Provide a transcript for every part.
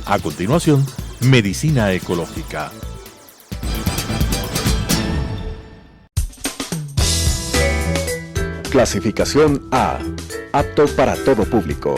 A continuación, Medicina Ecológica. Clasificación A. Apto para todo público.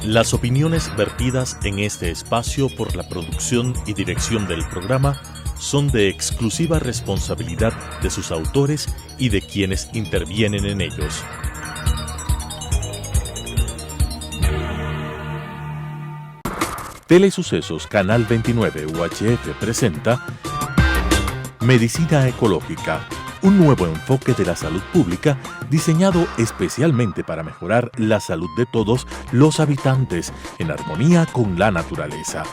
Las opiniones vertidas en este espacio por la producción y dirección del programa son de exclusiva responsabilidad de sus autores y de quienes intervienen en ellos. Telesucesos Canal 29 UHF presenta Medicina Ecológica, un nuevo enfoque de la salud pública diseñado especialmente para mejorar la salud de todos los habitantes en armonía con la naturaleza.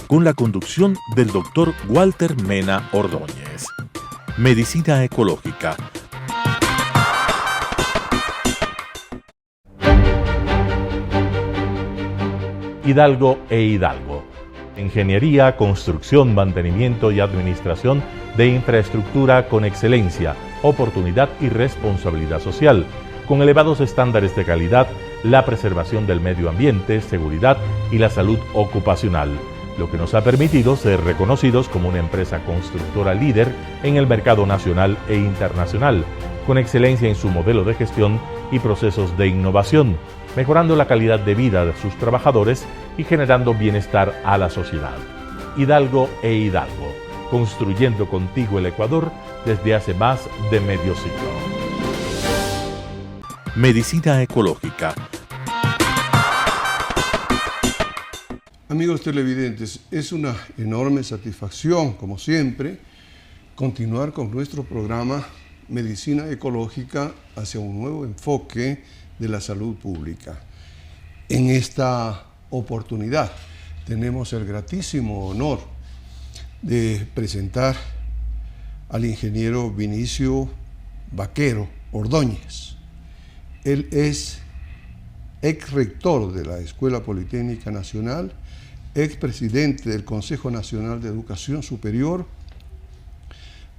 Con la conducción del Dr. Walter Mena Ordóñez. Medicina Ecológica. Hidalgo e Hidalgo. Ingeniería, construcción, mantenimiento y administración de infraestructura con excelencia, oportunidad y responsabilidad social, con elevados estándares de calidad, la preservación del medio ambiente, seguridad y la salud ocupacional, lo que nos ha permitido ser reconocidos como una empresa constructora líder en el mercado nacional e internacional, con excelencia en su modelo de gestión y procesos de innovación, mejorando la calidad de vida de sus trabajadores y generando bienestar a la sociedad. Hidalgo e Hidalgo, construyendo contigo el Ecuador desde hace más de medio siglo. Medicina Ecológica. Amigos televidentes, es una enorme satisfacción, como siempre, continuar con nuestro programa Medicina Ecológica hacia un nuevo enfoque de la salud pública. En esta oportunidad tenemos el gratísimo honor de presentar al ingeniero Vinicio Vaquero Ordóñez. Él es ex rector de la Escuela Politécnica Nacional, ex presidente del Consejo Nacional de Educación Superior,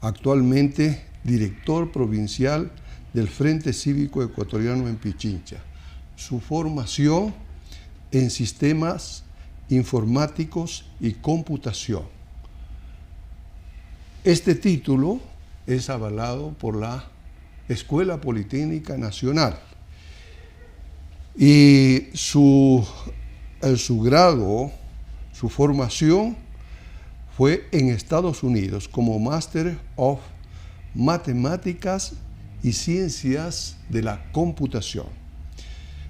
actualmente director provincial del Frente Cívico Ecuatoriano en Pichincha. Su formación en sistemas informáticos y computación. Este título es avalado por la Escuela Politécnica Nacional y su grado, su formación fue en Estados Unidos como Master of Matemáticas y Ciencias de la Computación.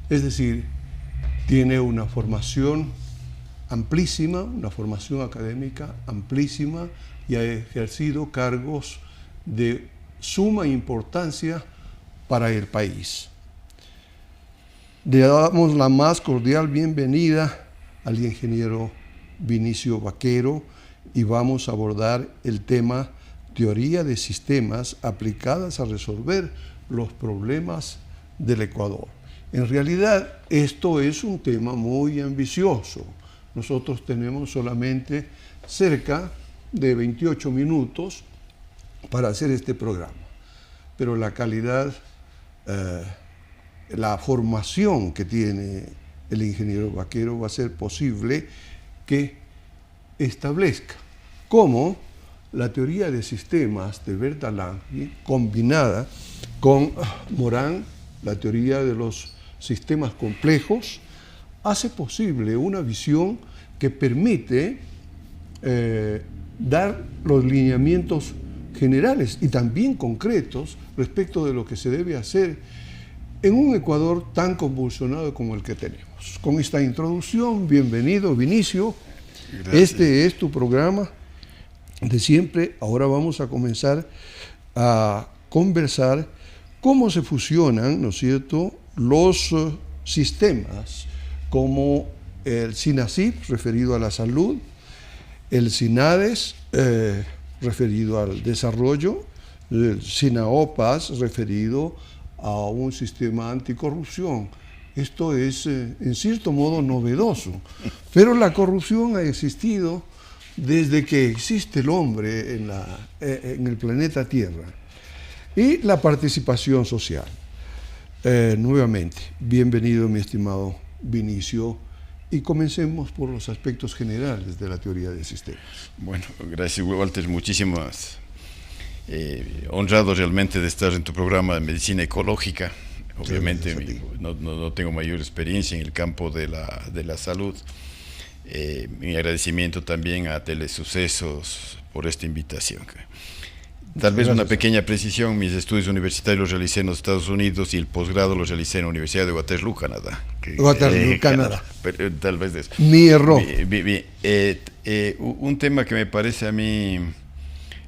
Es decir, tiene una formación amplísima, una formación académica amplísima y ha ejercido cargos de suma importancia para el país. Le damos la más cordial bienvenida al ingeniero Vinicio Vaquero y vamos a abordar el tema Teoría de sistemas aplicadas a resolver los problemas del Ecuador. En realidad, esto es un tema muy ambicioso. Nosotros tenemos solamente cerca de 28 minutos para hacer este programa. Pero la calidad, la formación que tiene el ingeniero Vaquero va a ser posible que establezca cómo la teoría de sistemas de Bertalanffy, combinada con Morán, la teoría de los sistemas complejos, hace posible una visión que permite dar los lineamientos generales y también concretos respecto de lo que se debe hacer en un Ecuador tan convulsionado como el que tenemos. Con esta introducción, bienvenido Vinicio. Gracias. Este es tu programa de siempre. Ahora vamos a comenzar a conversar cómo se fusionan, ¿no es cierto?, los sistemas como el SINASIP, referido a la salud, el SINADES, referido al desarrollo, el SINAOPAS, referido a un sistema anticorrupción. Esto es, en cierto modo, novedoso, pero la corrupción ha existido desde que existe el hombre en el planeta Tierra. Y la participación social. Nuevamente, bienvenido mi estimado Vinicio, y comencemos por los aspectos generales de la teoría de sistemas. Bueno, gracias Walter, muchísimas honrado realmente de estar en tu programa de medicina ecológica. Obviamente no tengo mayor experiencia en el campo de la salud. Mi agradecimiento también a Telesucesos por esta invitación. Tal vez una pequeña precisión: mis estudios universitarios los realicé en los Estados Unidos y el posgrado los realicé en la Universidad de Waterloo, Canadá. Waterloo, Canadá. Pero, tal vez de eso. Ni error. Un tema que me parece a mí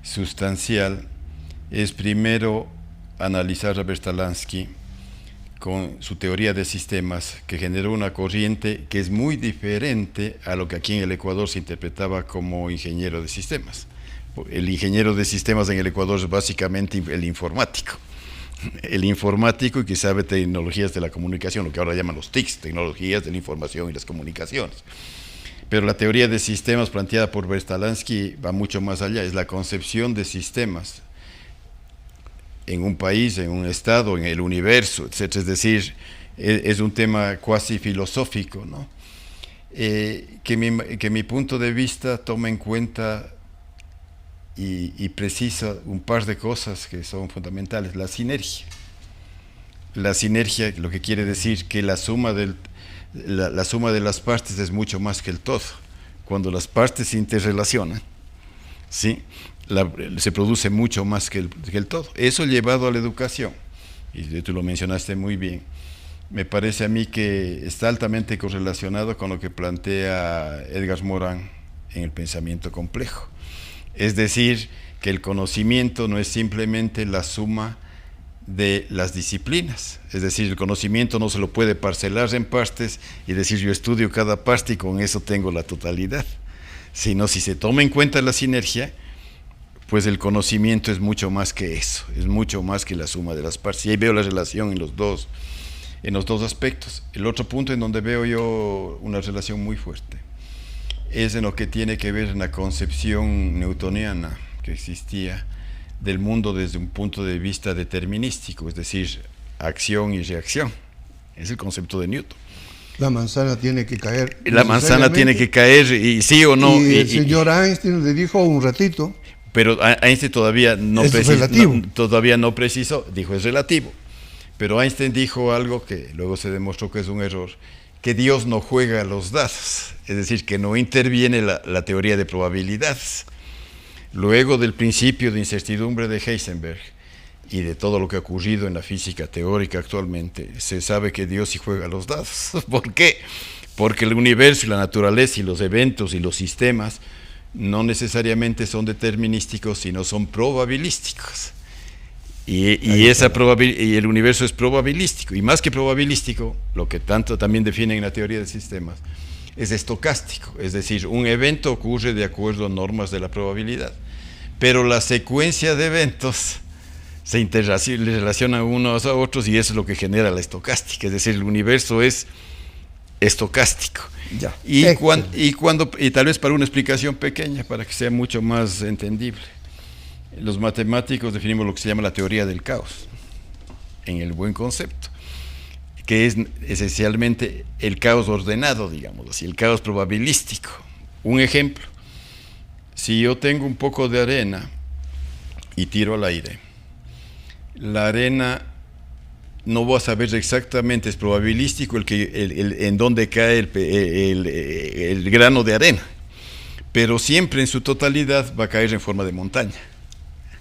sustancial es primero analizar a Bertalanffy con su teoría de sistemas, que generó una corriente que es muy diferente a lo que aquí en el Ecuador se interpretaba como ingeniero de sistemas. El ingeniero de sistemas en el Ecuador es básicamente el informático y que sabe tecnologías de la comunicación, lo que ahora llaman los TICs, tecnologías de la información y las comunicaciones. Pero la teoría de sistemas planteada por Bertalanffy va mucho más allá, es la concepción de sistemas en un país, en un estado, en el universo, etc. Es decir, es un tema cuasi filosófico, ¿no? Que mi punto de vista toma en cuenta y precisa un par de cosas que son fundamentales. La sinergia, lo que quiere decir que la suma de las partes es mucho más que el todo. Cuando las partes se interrelacionan, ¿sí?, se produce mucho más que el todo. Eso llevado a la educación, y tú lo mencionaste muy bien, me parece a mí que está altamente correlacionado con lo que plantea Edgar Morin en el pensamiento complejo. Es decir, que el conocimiento no es simplemente la suma de las disciplinas. Es decir, el conocimiento no se lo puede parcelar en partes y decir yo estudio cada parte y con eso tengo la totalidad. Sino si se toma en cuenta la sinergia, pues el conocimiento es mucho más que eso, es mucho más que la suma de las partes. Y ahí veo la relación en los dos aspectos. El otro punto en donde veo yo una relación muy fuerte es en lo que tiene que ver en la concepción newtoniana que existía del mundo desde un punto de vista determinístico, es decir, acción y reacción. Es el concepto de Newton. La manzana tiene que caer. La manzana tiene que caer, y sí o no. Y el señor Einstein le dijo un ratito. Pero Einstein todavía no precisó, dijo es relativo. Pero Einstein dijo algo que luego se demostró que es un error, que Dios no juega a los dados, es decir, que no interviene la teoría de probabilidades. Luego del principio de incertidumbre de Heisenberg y de todo lo que ha ocurrido en la física teórica actualmente, se sabe que Dios sí juega a los dados. ¿Por qué? Porque el universo y la naturaleza y los eventos y los sistemas no necesariamente son determinísticos, sino son probabilísticos. Y el universo es probabilístico, y más que probabilístico, lo que tanto también definen en la teoría de sistemas, es estocástico, es decir, un evento ocurre de acuerdo a normas de la probabilidad, pero la secuencia de eventos se interrelacionan unos a otros y eso es lo que genera la estocástica, es decir, el universo es estocástico. Ya. Y tal vez para una explicación pequeña, para que sea mucho más entendible. Los matemáticos definimos lo que se llama la teoría del caos, en el buen concepto, que es esencialmente el caos ordenado, digamos así, el caos probabilístico. Un ejemplo: si yo tengo un poco de arena y tiro al aire, la arena no voy a saber exactamente, es probabilístico en dónde cae el grano de arena, pero siempre en su totalidad va a caer en forma de montaña.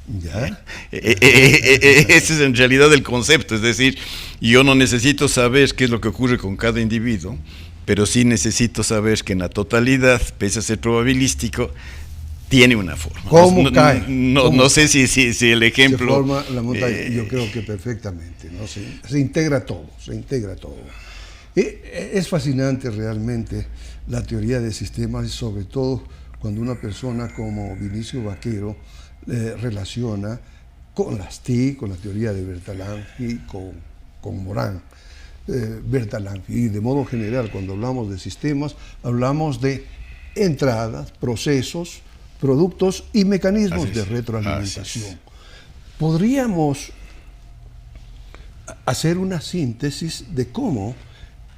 ¿Ya? Ese es en realidad el concepto, es decir, yo no necesito saber qué es lo que ocurre con cada individuo, pero sí necesito saber que en la totalidad, pese a ser probabilístico, tiene una forma. ¿Cómo cae? No sé si el ejemplo... Se forma la montaña, yo creo que perfectamente, ¿no? Se integra todo, Es fascinante realmente la teoría de sistemas, y sobre todo cuando una persona como Vinicio Vaquero relaciona con las TIC, con la teoría de Bertalanffy, con Morin. Bertalanffy, y de modo general, cuando hablamos de sistemas, hablamos de entradas, procesos, productos y mecanismos de retroalimentación. Podríamos hacer una síntesis de cómo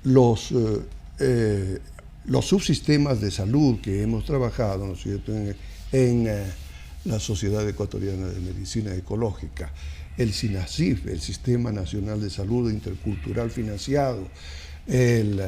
los subsistemas de salud que hemos trabajado, ¿no es cierto?, en la Sociedad Ecuatoriana de Medicina Ecológica, el SINASIF, el Sistema Nacional de Salud Intercultural Financiado, el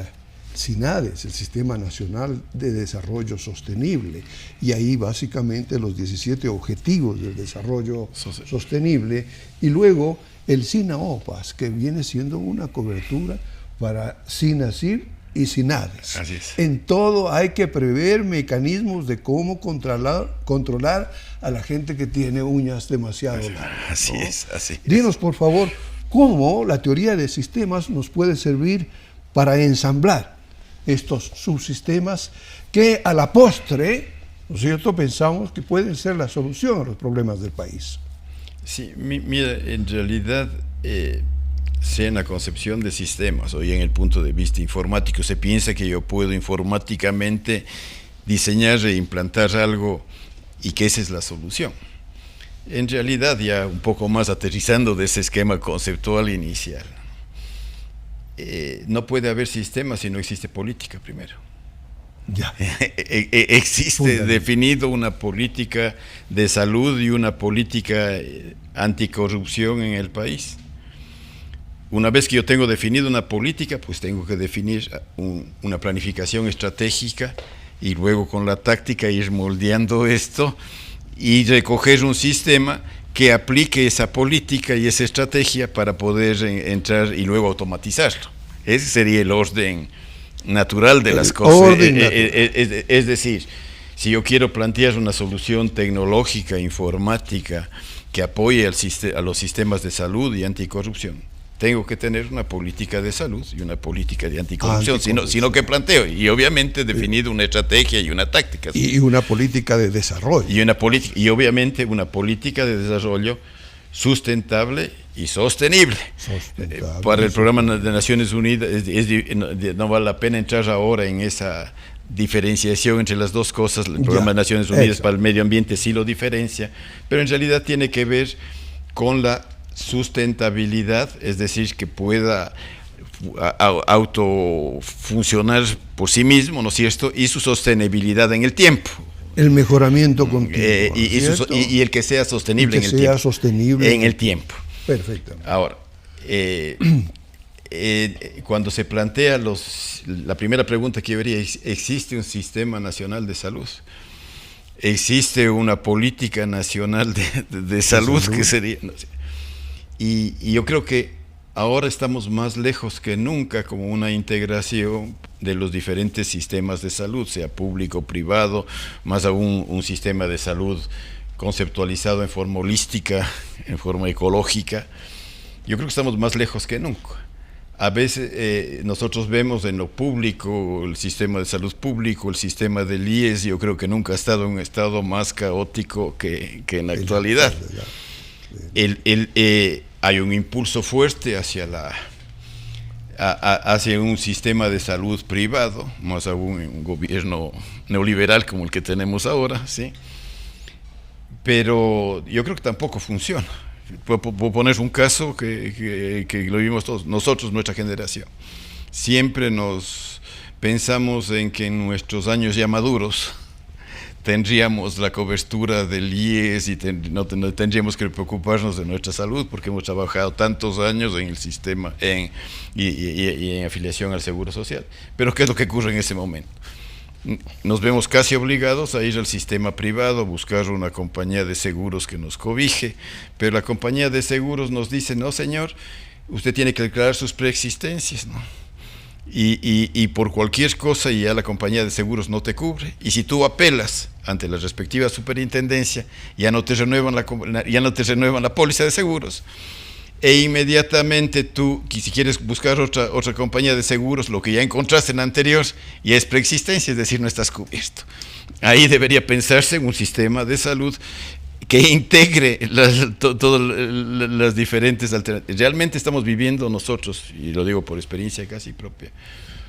SINADES, el Sistema Nacional de Desarrollo Sostenible, y ahí básicamente los 17 Objetivos del Desarrollo Sostenible, y luego el SINAOPAS, que viene siendo una cobertura para SINASIF y SINADES. Así es. En todo hay que prever mecanismos de cómo controlar a la gente que tiene uñas demasiado largas. Así ¿no? es, así es. Dinos, por favor, cómo la teoría de sistemas nos puede servir para ensamblar estos subsistemas que a la postre, ¿no es cierto?, pensamos que pueden ser la solución a los problemas del país. Sí, mira, en realidad, sea en la concepción de sistemas o ya en el punto de vista informático, se piensa que yo puedo informáticamente diseñar e implantar algo y que esa es la solución. En realidad, ya un poco más aterrizando de ese esquema conceptual inicial, no puede haber sistemas si no existe política primero. Ya. Existe definido una política de salud y una política anticorrupción en el país. Una vez que yo tengo definido una política, pues tengo que definir una planificación estratégica y luego con la táctica ir moldeando esto y recoger un sistema que aplique esa política y esa estrategia para poder entrar y luego automatizarlo. Ese sería el orden natural de las cosas. Es decir, si yo quiero plantear una solución tecnológica, informática, que apoye a los sistemas de salud y anticorrupción, tengo que tener una política de salud y una política de anticorrupción, sino que planteo, y obviamente definido una estrategia y una táctica. Y una política de desarrollo. Y obviamente una política de desarrollo sustentable y sostenible. Para el Programa de Naciones Unidas no vale la pena entrar ahora en esa diferenciación entre las dos cosas. El Programa de Naciones Unidas para el Medio Ambiente sí lo diferencia, pero en realidad tiene que ver con la sustentabilidad, es decir, que pueda autofuncionar por sí mismo, ¿no es cierto?, y su sostenibilidad en el tiempo. El mejoramiento continuo. Y el que sea sostenible en el tiempo. Perfectamente. Ahora, cuando se plantea la primera pregunta que yo vería, ¿existe un sistema nacional de salud? ¿Existe una política nacional de salud que sería? No sé. Y yo creo que ahora estamos más lejos que nunca como una integración de los diferentes sistemas de salud, sea público, privado, más aún un sistema de salud conceptualizado en forma holística, en forma ecológica. Yo creo que estamos más lejos que nunca. A veces nosotros vemos en lo público, el sistema de salud público, el sistema del IES, yo creo que nunca ha estado en un estado más caótico que en la actualidad. Hay un impulso fuerte hacia un sistema de salud privado, más aún en un gobierno neoliberal como el que tenemos ahora, ¿sí? Pero yo creo que tampoco funciona. Puedo poner un caso que lo vimos todos, nosotros, nuestra generación. Siempre nos pensamos en que en nuestros años ya maduros tendríamos la cobertura del IES y no tendríamos que preocuparnos de nuestra salud porque hemos trabajado tantos años en el sistema y en afiliación al Seguro Social. Pero ¿qué es lo que ocurre en ese momento? Nos vemos casi obligados a ir al sistema privado, a buscar una compañía de seguros que nos cobije, pero la compañía de seguros nos dice, no señor, usted tiene que declarar sus preexistencias, ¿no? Y por cualquier cosa ya la compañía de seguros no te cubre, y si tú apelas ante la respectiva superintendencia ya no te renuevan la póliza de seguros, e inmediatamente tú, si quieres buscar otra compañía de seguros, lo que ya encontraste en la anterior ya es preexistencia, es decir, no estás cubierto. Ahí debería pensarse en un sistema de salud que integre todas las diferentes alternativas. Realmente estamos viviendo nosotros, y lo digo por experiencia casi propia,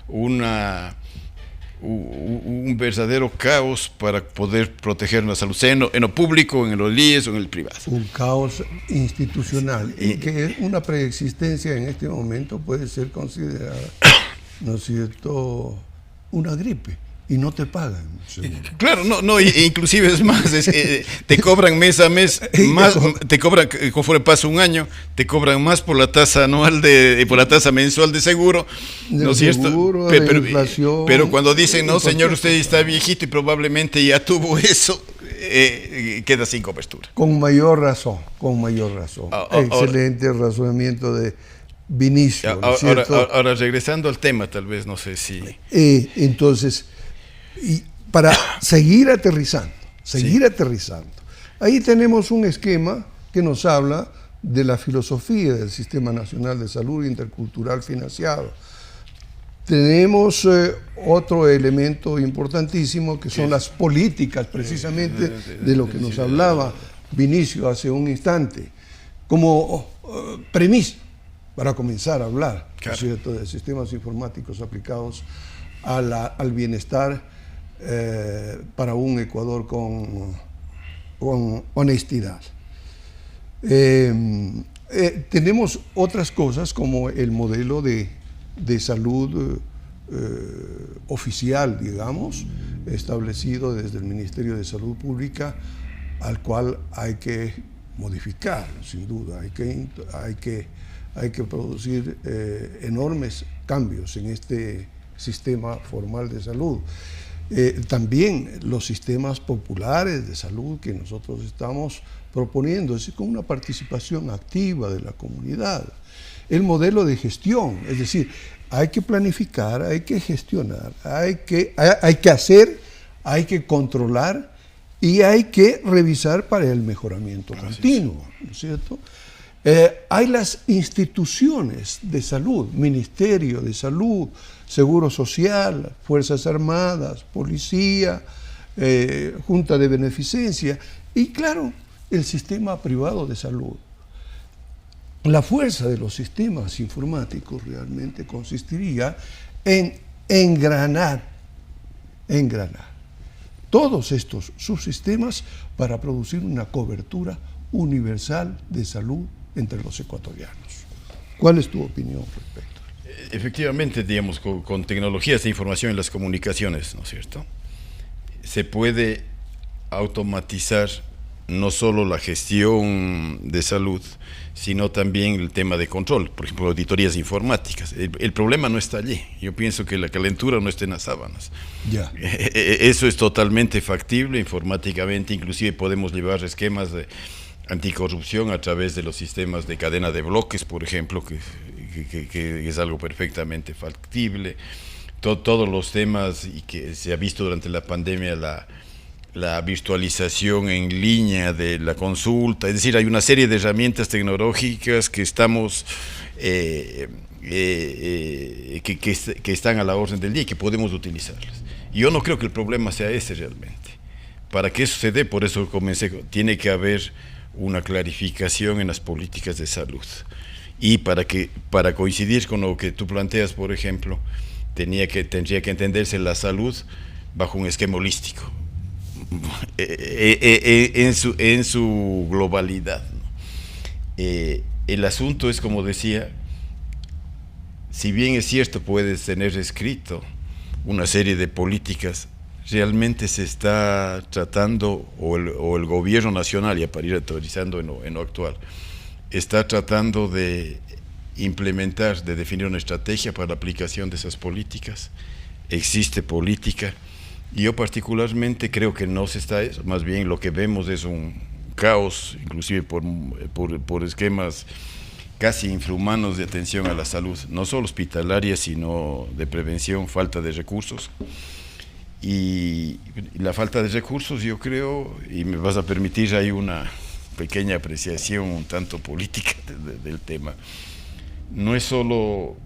una un verdadero caos para poder proteger la salud, sea en lo público, en los IES o en el privado. Un caos institucional, y que una preexistencia en este momento puede ser considerada, ¿no es cierto?, una gripe. Y no te pagan. Claro, inclusive es más, te cobran mes a mes, más, te cobran, conforme pasa un año, te cobran más por la tasa anual por la tasa mensual de seguro, ¿no es cierto? Pero cuando dicen, no señor, usted está viejito y probablemente ya tuvo eso, queda sin cobertura. Con mayor razón. Excelente razonamiento de Vinicio. Ahora regresando al tema, tal vez, no sé si... Entonces... Y para seguir aterrizando, ahí tenemos un esquema que nos habla de la filosofía del Sistema Nacional de Salud Intercultural Financiado. Tenemos otro elemento importantísimo que son las políticas, precisamente de lo que nos hablaba Vinicio hace un instante, como premisa para comenzar a hablar, ¿no es cierto?, de sistemas informáticos aplicados al bienestar para un Ecuador con honestidad. Tenemos otras cosas como el modelo de salud oficial, digamos, establecido desde el Ministerio de Salud Pública, al cual hay que modificar, sin duda. Hay que producir enormes cambios en este sistema formal de salud. También los sistemas populares de salud que nosotros estamos proponiendo, es con una participación activa de la comunidad. El modelo de gestión, es decir, hay que planificar, hay que gestionar, hay que hacer, hay que controlar y hay que revisar para el mejoramiento continuo, ¿no es cierto? Hay las instituciones de salud, Ministerio de Salud, Seguro Social, Fuerzas Armadas, Policía, Junta de Beneficencia y, claro, el sistema privado de salud. La fuerza de los sistemas informáticos realmente consistiría en engranar todos estos subsistemas para producir una cobertura universal de salud entre los ecuatorianos. ¿Cuál es tu opinión respecto? Efectivamente, digamos, con tecnologías de información en las comunicaciones, ¿no es cierto?, se puede automatizar no solo la gestión de salud, sino también el tema de control, por ejemplo, auditorías informáticas. El problema no está allí. Yo pienso que la calentura no está en las sábanas. Ya. Eso es totalmente factible informáticamente, inclusive podemos llevar esquemas de anticorrupción a través de los sistemas de cadena de bloques, por ejemplo, que es algo perfectamente factible. Todos los temas, y que se ha visto durante la pandemia, la virtualización en línea de la consulta, es decir, hay una serie de herramientas tecnológicas que estamos que están a la orden del día y que podemos utilizarlas. Yo no creo que el problema sea ese realmente. Para que eso se dé, por eso tiene que haber una clarificación en las políticas de salud. Y para coincidir con lo que tú planteas, por ejemplo, tendría que entenderse la salud bajo un esquema holístico, en su globalidad, ¿no? El asunto es, como decía, si bien es cierto, puedes tener escrito una serie de políticas, realmente se está tratando, o el gobierno nacional, ya para ir actualizando en lo actual, está tratando de implementar, de definir una estrategia para la aplicación de esas políticas. Existe política, y yo particularmente creo que no se está eso, más bien lo que vemos es un caos, inclusive por esquemas casi infrahumanos de atención a la salud, no solo hospitalaria, sino de prevención, falta de recursos. Y la falta de recursos, yo creo, y me vas a permitir, hay una pequeña apreciación un tanto política del tema. No es solo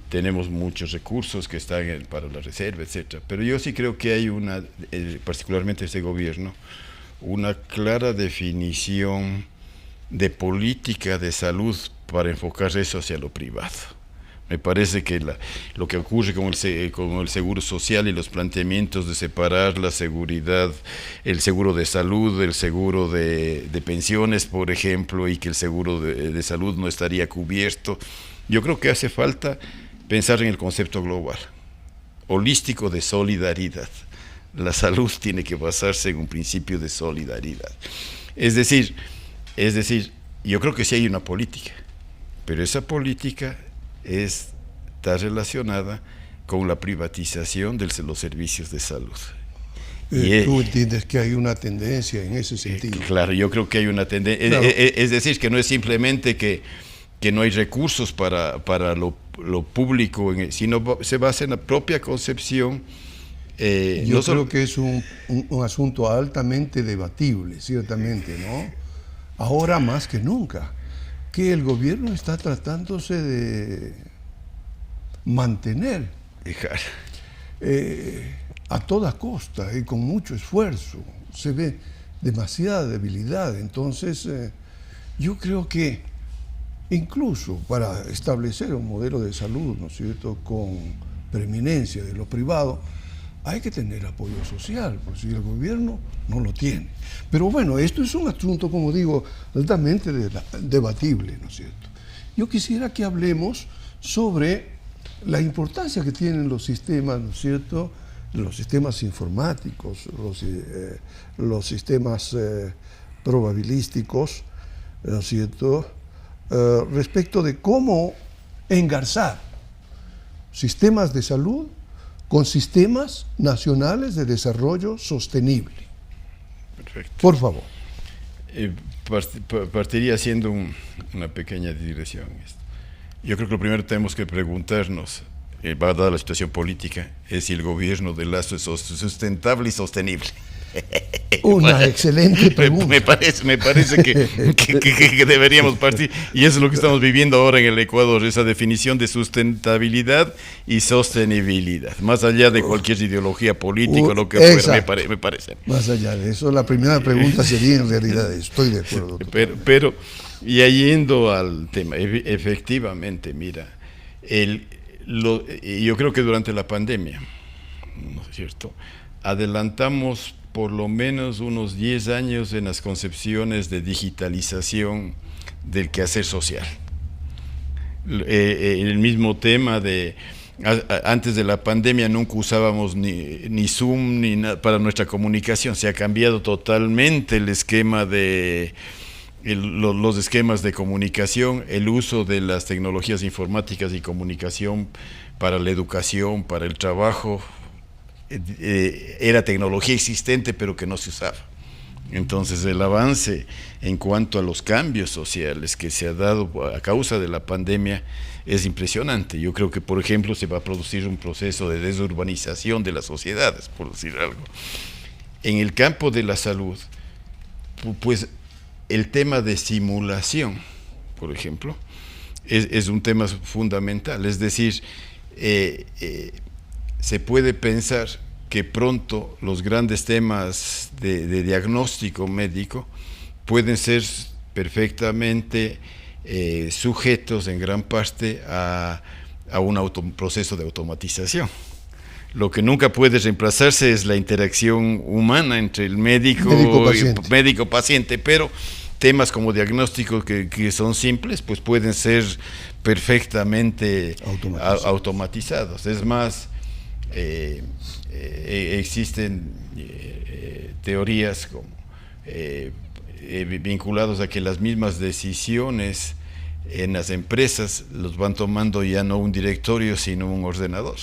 tenemos muchos recursos que están para la reserva, etcétera, pero yo sí creo que hay particularmente este gobierno, una clara definición de política de salud para enfocar eso hacia lo privado. Me parece que lo que ocurre con el seguro social y los planteamientos de separar la seguridad, el seguro de salud, el seguro de pensiones, por ejemplo, y que el seguro de salud no estaría cubierto, yo creo que hace falta pensar en el concepto global, holístico de solidaridad. La salud tiene que basarse en un principio de solidaridad. Es decir, yo creo que sí hay una política, pero esa política está relacionada con la privatización de los servicios de salud. ¿Tú entiendes que hay una tendencia en ese sentido? Claro, yo creo que hay una tendencia. Claro. Es decir, que no es simplemente que no hay recursos para lo público, sino se basa en la propia concepción. Yo creo que es un asunto altamente debatible, ciertamente, ¿no? Ahora más que nunca, que el gobierno está tratándose de mantener a toda costa y con mucho esfuerzo. Se ve demasiada debilidad. Entonces, yo creo que incluso para establecer un modelo de salud, ¿no es cierto?, con preeminencia de lo privado, hay que tener apoyo social, por si el gobierno no lo tiene. Pero bueno, esto es un asunto, como digo, altamente debatible, ¿no es cierto? Yo quisiera que hablemos sobre la importancia que tienen los sistemas, ¿no es cierto?, los sistemas informáticos, los sistemas probabilísticos, ¿no es cierto?, respecto de cómo engarzar sistemas de salud con sistemas nacionales de desarrollo sostenible. Perfecto. Por favor. Partiría haciendo una pequeña digresión. Yo creo que lo primero que tenemos que preguntarnos, dada la situación política, es si el gobierno de Lasso es sustentable y sostenible. Una excelente pregunta. Me parece que deberíamos partir, y eso es lo que estamos viviendo ahora en el Ecuador, esa definición de sustentabilidad y sostenibilidad, más allá de cualquier ideología política, lo que fuera, me parece. Más allá de eso, la primera pregunta sería en realidad, estoy de acuerdo. Pero y yendo al tema, efectivamente, mira, yo creo que durante la pandemia, ¿no es cierto?, adelantamos por lo menos unos 10 años en las concepciones de digitalización del quehacer social. El mismo tema de, antes de la pandemia nunca usábamos ni Zoom ni nada para nuestra comunicación, se ha cambiado totalmente el esquema los esquemas de comunicación, el uso de las tecnologías informáticas y comunicación para la educación, para el trabajo, era tecnología existente pero que no se usaba. Entonces el avance en cuanto a los cambios sociales que se ha dado a causa de la pandemia es impresionante. Yo creo que, por ejemplo, se va a producir un proceso de desurbanización de las sociedades, por decir algo. En el campo de la salud, pues el tema de simulación, por ejemplo, es un tema fundamental. Es decir, se puede pensar que pronto los grandes temas de diagnóstico médico pueden ser perfectamente sujetos en gran parte a un proceso de automatización. Lo que nunca puede reemplazarse es la interacción humana entre el médico-paciente, pero temas como diagnósticos que son simples, pues pueden ser perfectamente automatizados. Es más, existen teorías como, vinculadas a que las mismas decisiones en las empresas los van tomando ya no un directorio, sino un ordenador.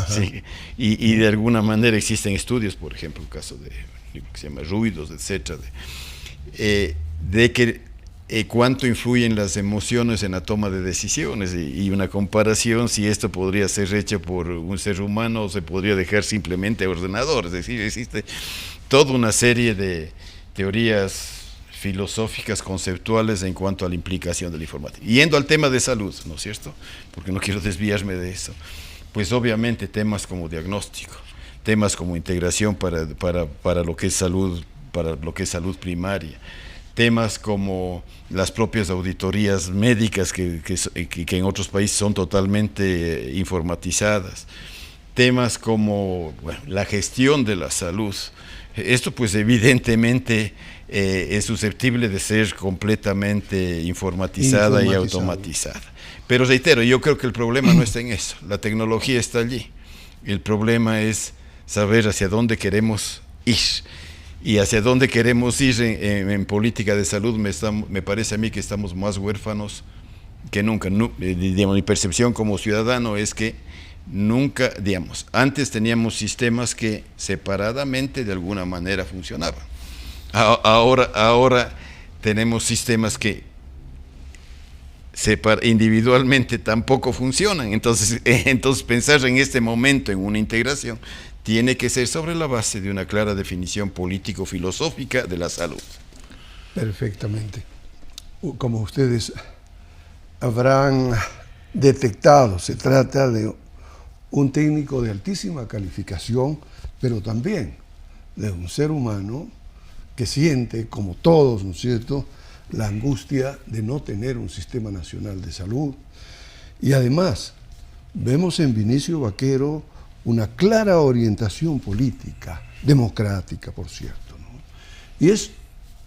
Sí, y de alguna manera existen estudios, por ejemplo, el caso de que se llama ruidos, etcétera, de que cuánto influyen las emociones en la toma de decisiones y una comparación si esto podría ser hecho por un ser humano o se podría dejar simplemente a ordenador. Es decir, existe toda una serie de teorías filosóficas, conceptuales en cuanto a la implicación de la informática. Yendo al tema de salud, ¿no es cierto? Porque no quiero desviarme de eso. Pues obviamente temas como diagnóstico, temas como integración para lo que es salud, para lo que es salud primaria, temas como las propias auditorías médicas que en otros países son totalmente informatizadas, temas como la gestión de la salud. Esto pues evidentemente es susceptible de ser completamente informatizada y automatizada. Pero reitero, yo creo que el problema no está en eso, la tecnología está allí. El problema es saber hacia dónde queremos ir. Y hacia dónde queremos ir en política de salud, me parece a mí que estamos más huérfanos que nunca. Digamos, mi percepción como ciudadano es que nunca, digamos, antes teníamos sistemas que separadamente de alguna manera funcionaban. Ahora tenemos sistemas que individualmente tampoco funcionan. Entonces pensar en este momento en una integración tiene que ser sobre la base de una clara definición político-filosófica de la salud. Perfectamente. Como ustedes habrán detectado, se trata de un técnico de altísima calificación, pero también de un ser humano que siente, como todos, ¿no es cierto?, la angustia de no tener un sistema nacional de salud. Y además, vemos en Vinicio Vaquero una clara orientación política, democrática, por cierto, ¿no? Y es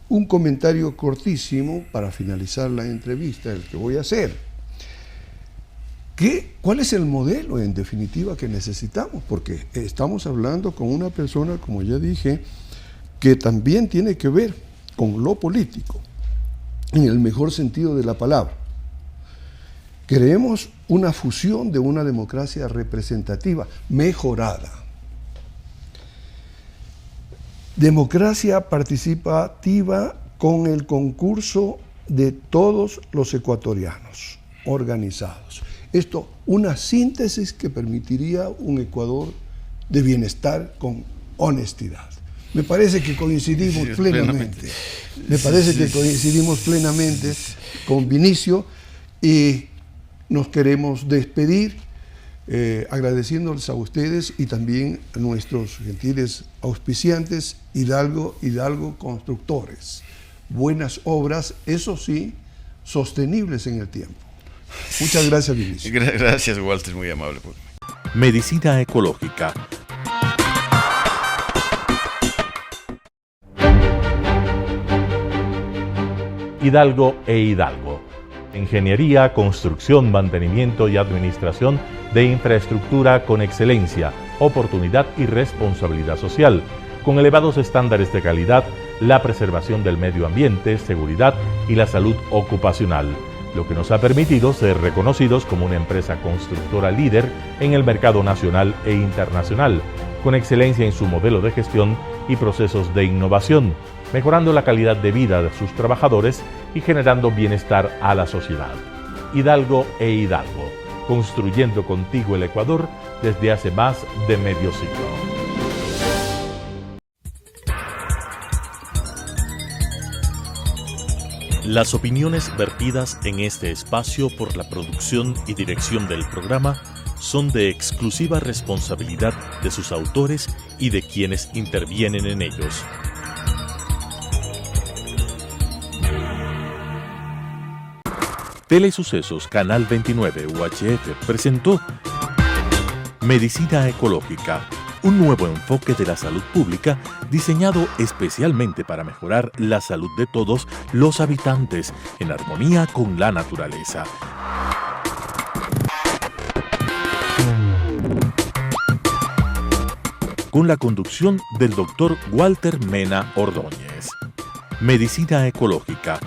un comentario cortísimo para finalizar la entrevista, el que voy a hacer. ¿Cuál es el modelo, en definitiva, que necesitamos? Porque estamos hablando con una persona, como ya dije, que también tiene que ver con lo político, en el mejor sentido de la palabra. Queremos una fusión de una democracia representativa, mejorada. Democracia participativa con el concurso de todos los ecuatorianos organizados. Esto, una síntesis que permitiría un Ecuador de bienestar con honestidad. Me parece que coincidimos plenamente. Me parece que coincidimos plenamente con Vinicio y nos queremos despedir agradeciéndoles a ustedes y también a nuestros gentiles auspiciantes, Hidalgo Constructores. Buenas obras, eso sí, sostenibles en el tiempo. Muchas gracias, Vinicio. Gracias, Walter, muy amable. Medicina ecológica. Hidalgo e Hidalgo. Ingeniería, construcción, mantenimiento y administración de infraestructura con excelencia, oportunidad y responsabilidad social, con elevados estándares de calidad, la preservación del medio ambiente, seguridad y la salud ocupacional, lo que nos ha permitido ser reconocidos como una empresa constructora líder en el mercado nacional e internacional, con excelencia en su modelo de gestión y procesos de innovación, mejorando la calidad de vida de sus trabajadores y generando bienestar a la sociedad. Hidalgo e Hidalgo, construyendo contigo el Ecuador desde hace más de medio siglo. Las opiniones vertidas en este espacio por la producción y dirección del programa son de exclusiva responsabilidad de sus autores y de quienes intervienen en ellos. Telesucesos Canal 29 UHF presentó Medicina Ecológica, un nuevo enfoque de la salud pública diseñado especialmente para mejorar la salud de todos los habitantes en armonía con la naturaleza. Con la conducción del Dr. Walter Mena Ordóñez. Medicina Ecológica,